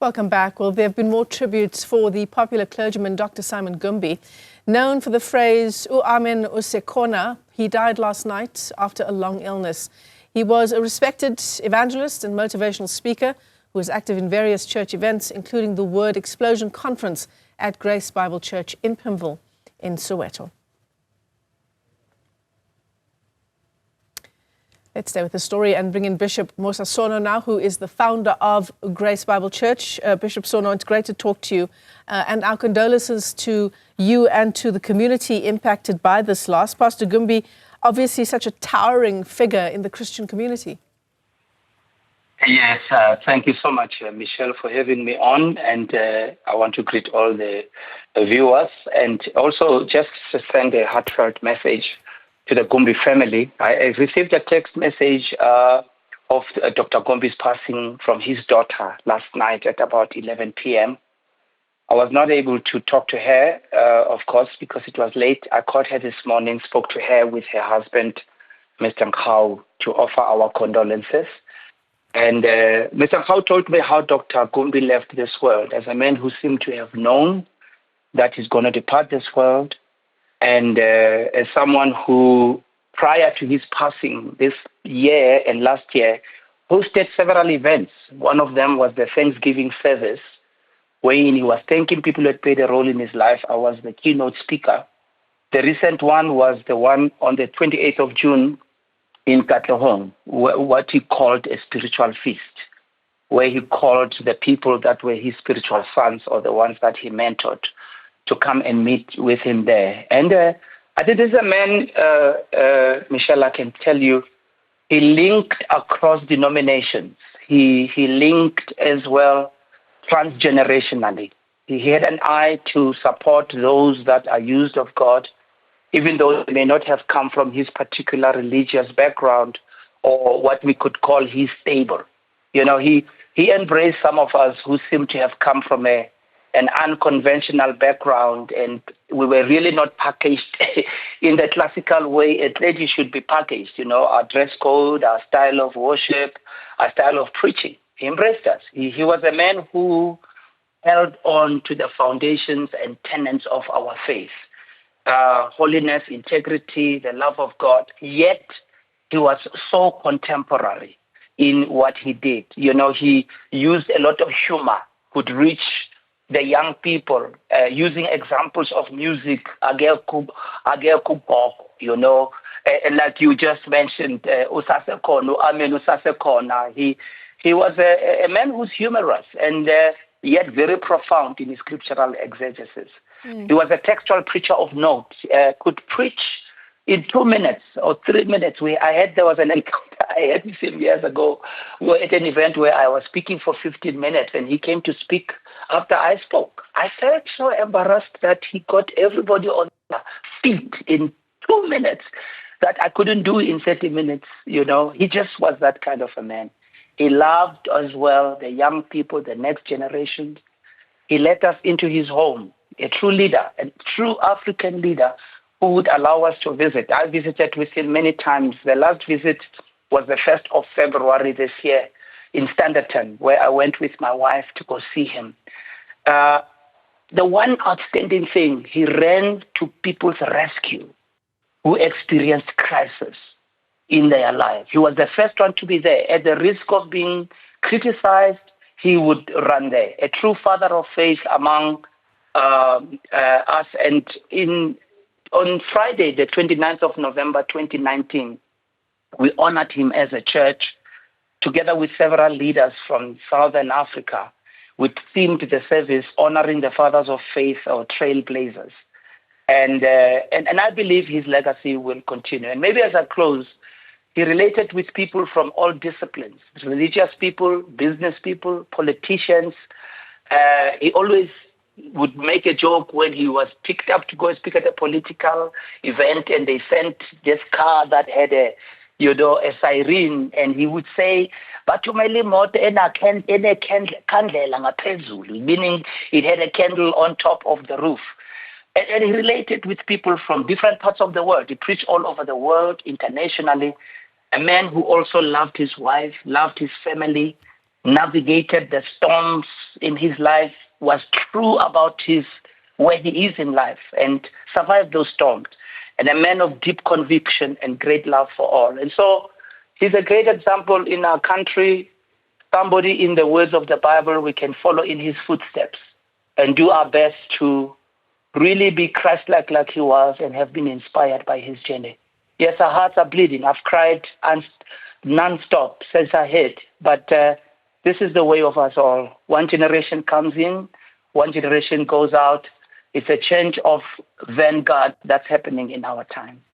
Welcome back. Well, there have been more tributes for the popular clergyman Dr. Simon Gumbi. Known for the phrase, "U amen usekona," he died last night after a long illness. He was a respected evangelist and motivational speaker who was active in various church events, including the Word Explosion Conference at Grace Bible Church in Pimville in Soweto. Let's stay with the story and bring in Bishop Mosa Sono now, who is the founder of Grace Bible Church. Bishop Sono, it's great to talk to you. And our condolences to you and to the community impacted by this loss. Pastor Gumbi, obviously such a towering figure in the Christian community. Yes, thank you so much, Michelle, for having me on. And I want to greet all the viewers and also just to send a heartfelt message to the Gumbi family. I received a text message of Dr. Gumbi's passing from his daughter last night at about 11 p.m. I was not able to talk to her, of course, because it was late. I called her this morning, spoke to her with her husband, Mr. Nkau, to offer our condolences. And Mr. Nkau told me how Dr. Gumbi left this world as a man who seemed to have known that he's going to depart this world, and as someone who, prior to his passing this year and last year, hosted several events. One of them was the Thanksgiving service, wherein he was thanking people who had played a role in his life. I was the keynote speaker. The recent one was the one on the 28th of June in Katlehong, what he called a spiritual feast, where he called the people that were his spiritual sons or the ones that he mentored to come and meet with him there. And I think this is a man, Michelle, I can tell you, he linked across denominations. He linked as well transgenerationally. He had an eye to support those that are used of God, even though they may not have come from his particular religious background or what we could call his stable. You know, he embraced some of us who seem to have come from an unconventional background, and we were really not packaged in the classical way a clergy should be packaged, you know, our dress code, our style of worship, our style of preaching. He embraced us. He was a man who held on to the foundations and tenets of our faith. Holiness, integrity, the love of God, yet he was so contemporary in what he did. You know, he used a lot of humor, could reach the young people using examples of music, you know, and like you just mentioned, Usasekona, Amen Usasekona. He was a man who's humorous and yet very profound in his scriptural exegesis. He was a textual preacher of note, could preach in 2 minutes or 3 minutes. There was an encounter I had with him years ago. We were at an event where I was speaking for 15 minutes and he came to speak after I spoke. I felt so embarrassed that he got everybody on their feet in 2 minutes that I couldn't do in 30 minutes. You know, he just was that kind of a man. He loved as well the young people, the next generation. He let us into his home, a true leader, a true African leader who would allow us to visit. I visited with him many times. The last visit was the 1st of February this year in Standerton, where I went with my wife to go see him. The one outstanding thing, he ran to people's rescue who experienced crisis in their life. He was the first one to be there. At the risk of being criticized, he would run there. A true father of faith among us. And on Friday, the 29th of November, 2019, we honored him as a church, together with several leaders from Southern Africa. We themed the service honoring the fathers of faith or trailblazers. And I believe his legacy will continue. And maybe as I close, he related with people from all disciplines, religious people, business people, politicians. He always would make a joke when he was picked up to go speak at a political event and they sent this car that had a siren, and he would say, meaning it had a candle on top of the roof. And he related with people from different parts of the world. He preached all over the world, internationally. A man who also loved his wife, loved his family, navigated the storms in his life, was true about where he is in life, and survived those storms. And a man of deep conviction and great love for all. And so he's a great example in our country, somebody in the words of the Bible we can follow in his footsteps and do our best to really be Christ-like like he was and have been inspired by his journey. Yes, our hearts are bleeding. I've cried non-stop since I heard, but this is the way of us all. One generation comes in, one generation goes out. It's a change of vanguard that's happening in our time.